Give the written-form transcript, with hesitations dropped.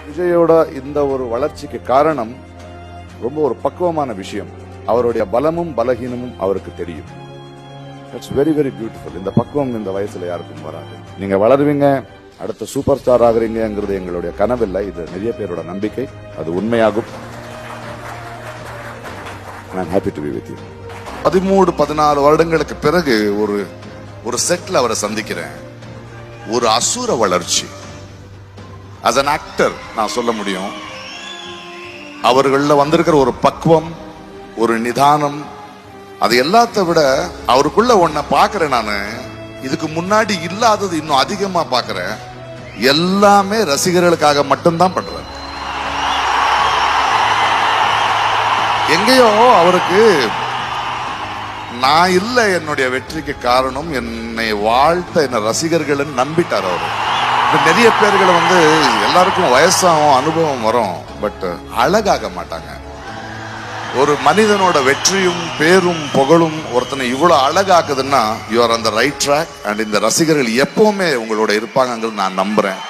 விஜயோட இந்த ஒரு வளர்ச்சிக்கு காரணம் ரொம்ப ஒரு பக்குவமான விஷயம். அவருடைய பலமும் பலகீனமும் அவருக்கு தெரியும். It's very very beautiful. இந்த பக்குவம் இந்த வயசுல யாருக்கும் வராது. நீங்க வளருவீங்க, அடுத்த சூப்பர் ஸ்டார் ஆகுறீங்கிறது எங்களுடைய கனவில்லை, இது நிறைய பேரோட நம்பிக்கை. அது உண்மையாகும். I'm happy to be with you. 13-14 வருடங்களுக்கு பிறகு ஒரு செட்ல அவரை சந்திக்கிறேன். ஒரு அசுர வளர்ச்சி. as an actor நான் சொல்ல முடியும், அவர்கள வந்திருக்கிற ஒரு பக்குவம், ஒரு நிதானம், அது எல்லாத்த விட அவருக்குள்ள ஒன்ன பாக்குறேன். நானு இதுக்கு முன்னாடி இல்லாதது இன்னும் அதிகமா பாக்குறேன். எல்லாமே ரசிகர்களுக்காக மட்டும்தான் பண்றாரு. எங்கேயோ அவருக்கு நான் இல்ல என்னுடைய வெற்றிக்கு காரணம், என்னை வாழ்த்த என்ன ரசிகர்கள் நம்பிட்டார் அவரு. நிறைய பேர்களை எல்லாருக்கும் வயசாகும், அனுபவம் வரும், பட் அழகாக மாட்டாங்க. ஒரு மனிதனோட வெற்றியும் பேரும் புகழும் ஒருத்தனை இவ்வளவு அழகாக்குதுன்னா you are on the right track. And இந்த ரசிகர்கள் எப்பவுமே உங்களோட இருப்பாங்கிறது நான் நம்புறேன்.